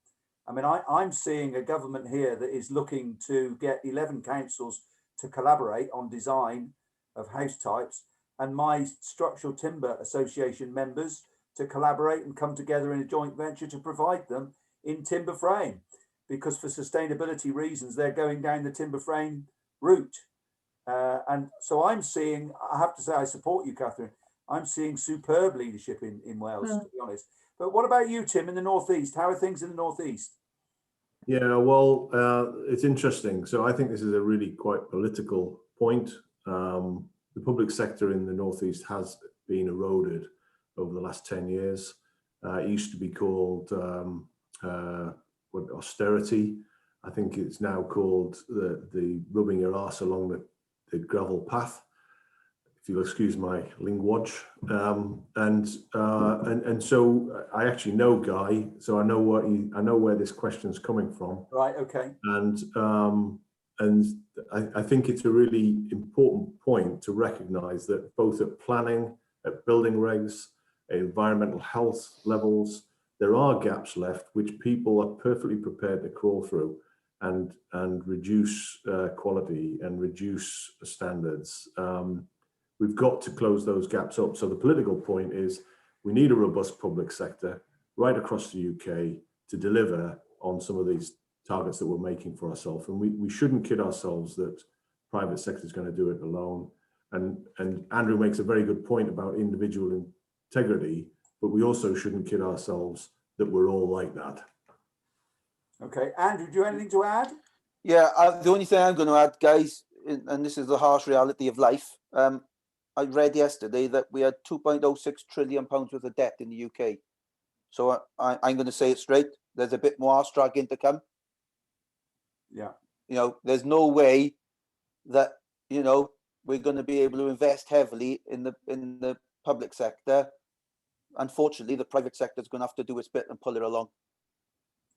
I mean, I'm seeing a government here that is looking to get 11 councils to collaborate on design of house types, and my Structural Timber Association members to collaborate and come together in a joint venture to provide them in timber frame, because for sustainability reasons they're going down the timber frame route. And so I'm seeing, I have to say, I support you, Catherine. I'm seeing superb leadership in Wales, to be honest. But what about you, Tim, in the Northeast? How are things in the Northeast? Yeah, well, it's interesting. So I think this is a really quite political point. The public sector in the Northeast has been eroded over the last 10 years. It used to be called austerity. I think it's now called the rubbing your arse along the gravel path, if you'll excuse my language. And so I actually know Guy, so I know where this question's coming from. Right. Okay. And I think it's a really important point to recognise that both at planning, at building regs, at environmental health levels, there are gaps left which people are perfectly prepared to crawl through and reduce quality and reduce standards. We've got to close those gaps up. So the political point is we need a robust public sector right across the UK to deliver on some of these targets that we're making for ourselves. And we shouldn't kid ourselves that private sector is going to do it alone. And Andrew makes a very good point about individual integrity, but we also shouldn't kid ourselves that we're all like that. Okay, Andrew, do you have anything to add? Yeah, the only thing I'm going to add, guys, and this is the harsh reality of life. I read yesterday that we had £2.06 trillion worth of debt in the UK. So I'm going to say it straight. There's a bit more arse dragging to come. Yeah. There's no way that, we're going to be able to invest heavily in the public sector. Unfortunately, the private sector is going to have to do its bit and pull it along.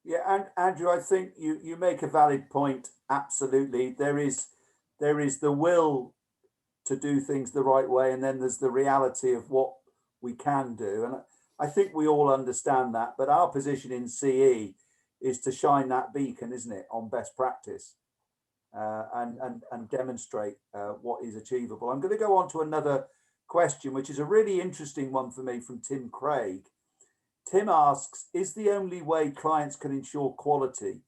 Yeah, and Andrew, I think you make a valid point. Absolutely, there is the will to do things the right way, and then there's the reality of what we can do. And I think we all understand that. But our position in CE is to shine that beacon, isn't it, on best practice, and demonstrate what is achievable. I'm going to go on to another question, which is a really interesting one for me, from Tim Craig. Tim asks, is the only way clients can ensure quality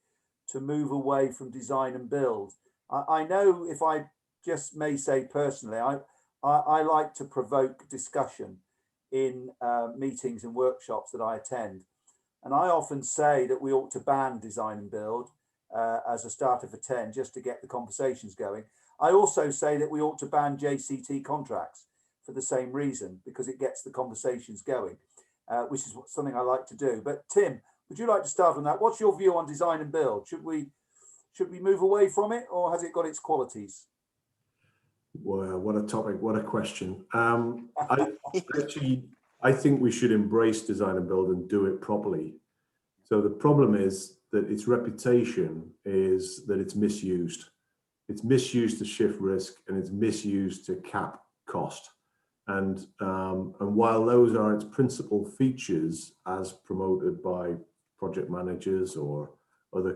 to move away from design and build? I know, if I just may say personally, I like to provoke discussion in meetings and workshops that I attend. And I often say that we ought to ban design and build as a starter for 10, just to get the conversations going. I also say that we ought to ban JCT contracts for the same reason, because it gets the conversations going, which is something I like to do. But Tim, would you like to start on that? What's your view on design and build? Should we move away from it, or has it got its qualities? Well, what a topic, what a question. I think we should embrace design and build and do it properly. So the problem is that its reputation is that it's misused. It's misused to shift risk, and it's misused to cap cost. And while those are its principal features as promoted by project managers or other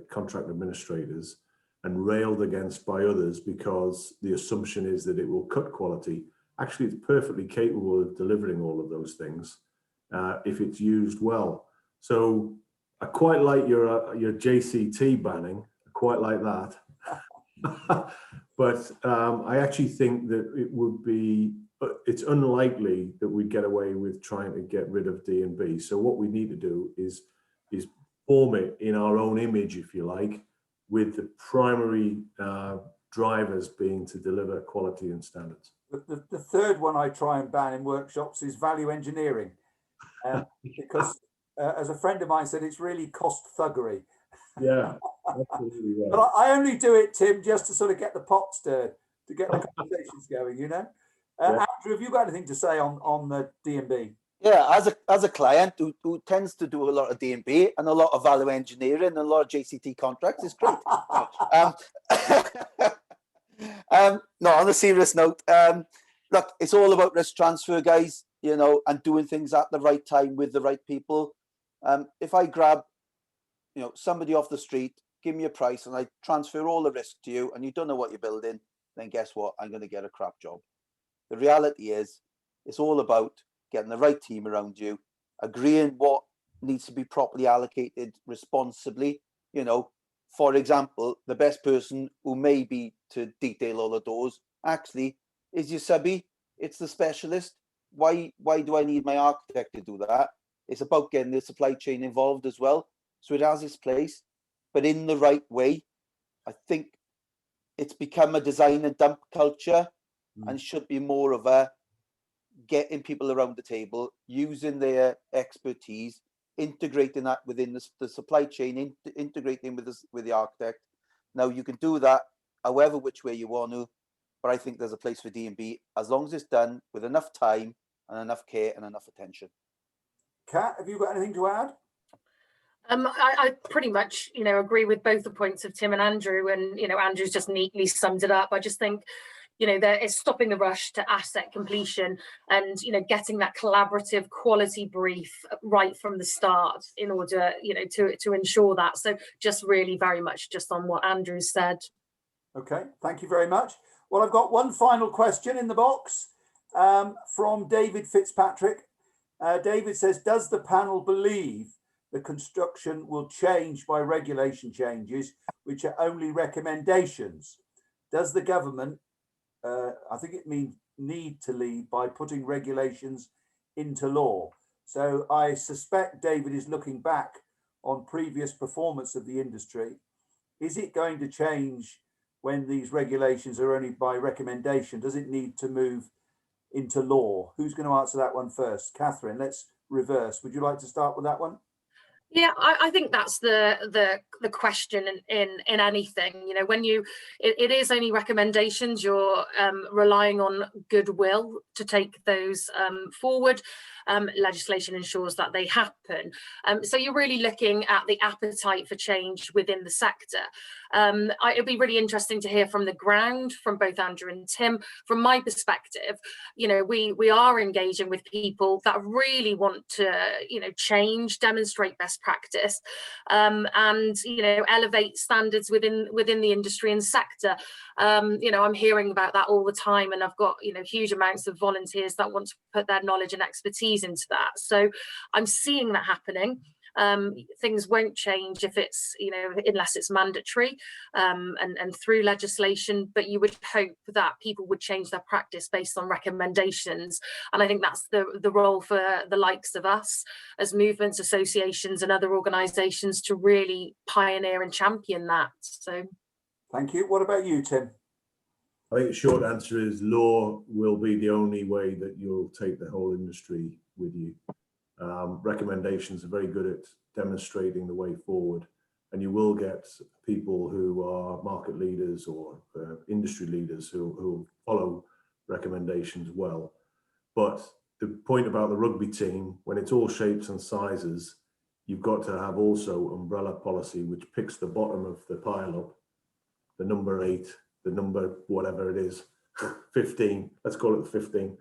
contract administrators, and railed against by others because the assumption is that it will cut quality, actually it's perfectly capable of delivering all of those things if it's used well. So I quite like your JCT banning, I quite like that. But I actually think that it would be, it's unlikely that we get away with trying to get rid of D&B. So what we need to do is form it in our own image, if you like, with the primary drivers being to deliver quality and standards. The third one I try and ban in workshops is value engineering, because as a friend of mine said, it's really cost thuggery. Yeah, absolutely right. But I only do it, Tim, just to sort of get the pot stirred, to get the conversations going, you know. Yeah. Andrew, have you got anything to say on the D&B? Yeah, as a client who tends to do a lot of D&B and a lot of value engineering and a lot of JCT contracts, is great. No, on a serious note, look, it's all about risk transfer, guys, you know, and doing things at the right time with the right people. If I grab, you know, somebody off the street, give me a price, and I transfer all the risk to you, and you don't know what you're building, then guess what? I'm going to get a crap job. The reality is, it's all about getting the right team around you, agreeing what needs to be properly allocated responsibly. You know, for example, the best person who may be to detail all the doors actually is your subby. It's the specialist. Why do I need my architect to do that? It's about getting the supply chain involved as well. So it has its place, but in the right way. I think it's become a design and dump culture, and should be more of a getting people around the table, using their expertise, integrating that within the supply chain, integrating with the architect. Now you can do that however which way you want to, but I think there's a place for D&B as long as it's done with enough time and enough care and enough attention. Kat, have you got anything to add? I pretty much, you know, agree with both the points of Tim and Andrew, and, you know, Andrew's just neatly summed it up. I just think, you know, there is stopping the rush to asset completion and, you know, getting that collaborative quality brief right from the start in order, you know, to ensure that. So just really very much just on what Andrew said. Okay, thank you very much. Well, I've got one final question in the box from David Fitzpatrick. David says, does the panel believe the construction will change by regulation changes, which are only recommendations? Does the government, I think it means need to lead by putting regulations into law? So I suspect David is looking back on previous performance of the industry. Is it going to change when these regulations are only by recommendation? Does it need to move into law? Who's going to answer that one first? Catherine, let's reverse. Would you like to start with that one? Yeah, I think that's the question in anything. You know, when it is only recommendations, you're relying on goodwill to take those forward. Legislation ensures that they happen. So you're really looking at the appetite for change within the sector. It'll be really interesting to hear from the ground, from both Andrew and Tim. From my perspective, you know, we are engaging with people that really want to, you know, change, demonstrate best practice, and, you know, elevate standards within the industry and sector. You know, I'm hearing about that all the time, and I've got, you know, huge amounts of volunteers that want to put their knowledge and expertise into that. So I'm seeing that happening. Things won't change if it's, you know, unless it's mandatory and through legislation, but you would hope that people would change their practice based on recommendations. And I think that's the role for the likes of us as movements, associations and other organisations to really pioneer and champion that. So thank you. What about you, Tim? I think the short answer is law will be the only way that you'll take the whole industry with you. Recommendations are very good at demonstrating the way forward, and you will get people who are market leaders or industry leaders who follow recommendations well. But the point about the rugby team, when it's all shapes and sizes, you've got to have also umbrella policy, which picks the bottom of the pile up, the number 8, the number whatever it is, 15, let's call it 15,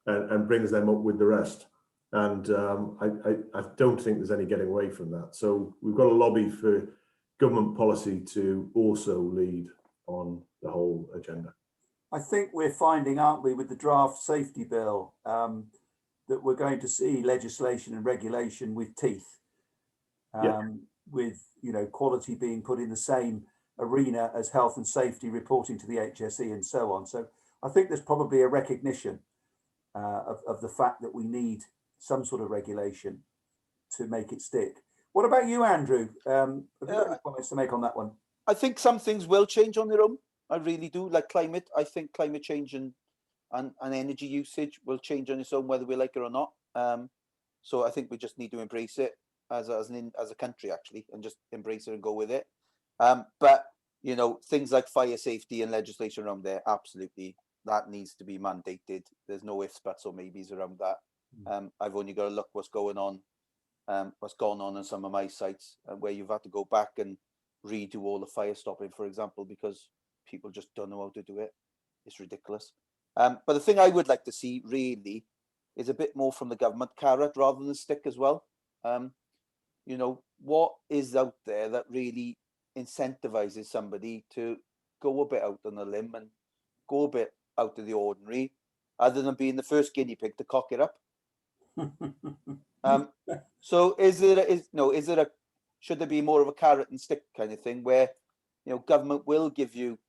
and brings them up with the rest. And I don't think there's any getting away from that. So we've got to lobby for government policy to also lead on the whole agenda. I think we're finding, aren't we, with the draft safety bill, that we're going to see legislation and regulation with teeth, with, you know, quality being put in the same arena as health and safety reporting to the HSE and so on. So I think there's probably a recognition of the fact that we need some sort of regulation to make it stick. What about you, Andrew? Have you got any comments to make on that one? I think some things will change on their own. I really do. Like climate, I think climate change and energy usage will change on its own, whether we like it or not. So I think we just need to embrace it as a country, actually, and just embrace it and go with it. But you know, things like fire safety and legislation around there, absolutely, that needs to be mandated. There's no ifs, buts, or maybes around that. I've only got to look what's going on, what's gone on in some of my sites, where you've had to go back and redo all the fire stopping, for example, because people just don't know how to do it. It's ridiculous. But the thing I would like to see really is a bit more from the government, carrot rather than stick as well. You know, what is out there that really incentivizes somebody to go a bit out on a limb and go a bit out of the ordinary, other than being the first guinea pig to cock it up? So should there be more of a carrot and stick kind of thing, where, you know, government will give you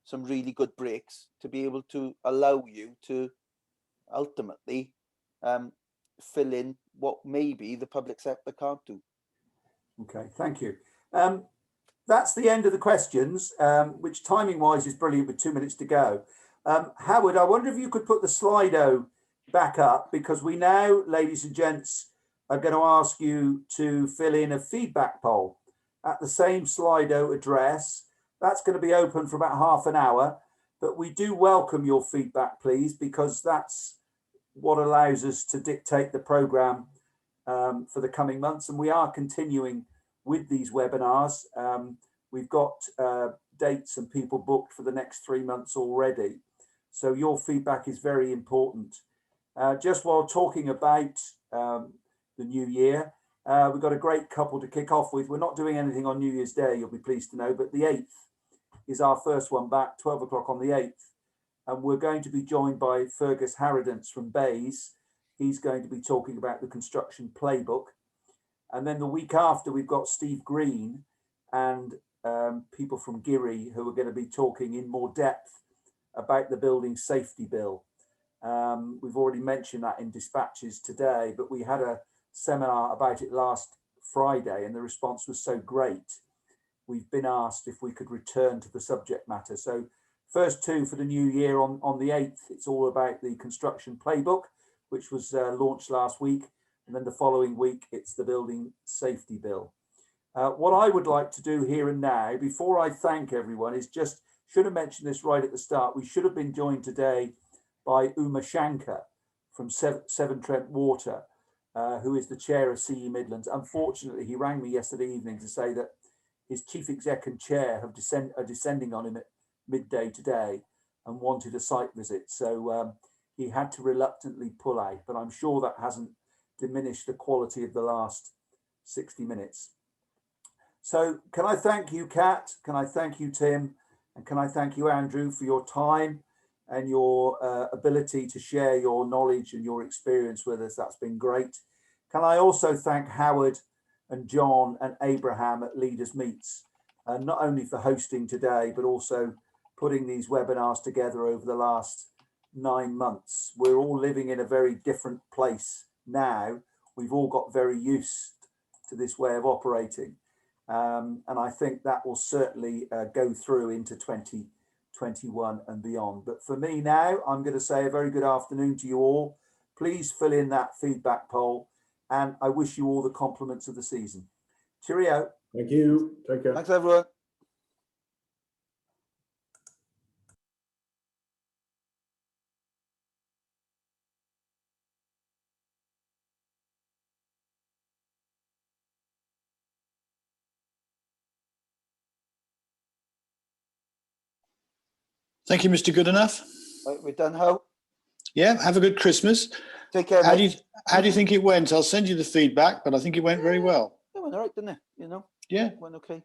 some really good breaks to be able to allow you to ultimately fill in what maybe the public sector can't do. Okay, thank you. That's the end of the questions, which timing wise is brilliant with 2 minutes to go. Howard, I wonder if you could put the Slido back up, because we now, ladies and gents, are going to ask you to fill in a feedback poll at the same Slido address. That's going to be open for about half an hour, but we do welcome your feedback, please, because that's what allows us to dictate the programme for the coming months. And we are continuing with these webinars. We've got dates and people booked for the next 3 months already. So your feedback is very important. Just while talking about the new year, we've got a great couple to kick off with. We're not doing anything on New Year's Day, you'll be pleased to know, but the 8th is our first one back, 12 o'clock on the 8th. And we're going to be joined by Fergus Harridance from Bays. He's going to be talking about the construction playbook. And then the week after, we've got Steve Green and people from Geary who are going to be talking in more depth about the building safety bill. We've already mentioned that in dispatches today, but we had a seminar about it last Friday and the response was so great. We've been asked if we could return to the subject matter. So first two for the new year on the 8th, it's all about the construction playbook, which was launched last week. And then the following week, it's the building safety bill. What I would like to do here and now, before I thank everyone, is just, should have mentioned this right at the start, we should have been joined today by Shanker from Severn Trent Water, who is the chair of CE Midlands. Unfortunately, he rang me yesterday evening to say that his chief exec and chair are descending on him at midday today and wanted a site visit. So he had to reluctantly pull out, but I'm sure that hasn't diminished the quality of the last 60 minutes. So can I thank you, Kat? Can I thank you, Tim? And can I thank you, Andrew, for your time and your ability to share your knowledge and your experience with us? That's been great. Can I also thank Howard and John and Abraham at Leaders Meets, not only for hosting today, but also putting these webinars together over the last 9 months. We're all living in a very different place now. We've all got very used to this way of operating. And I think that will certainly go through into 2021 and beyond. But for me now, I'm going to say a very good afternoon to you all. Please fill in that feedback poll, and I wish you all the compliments of the season. Cheerio. Thank you. Take care. Thanks, everyone. Thank you, Mr. Goodenough. Right, we're done, How? Yeah, have a good Christmas. Take care, How mate. do you think it went? I'll send you the feedback, but I think it went very well. It went all right, didn't it? You know? Yeah. Went okay.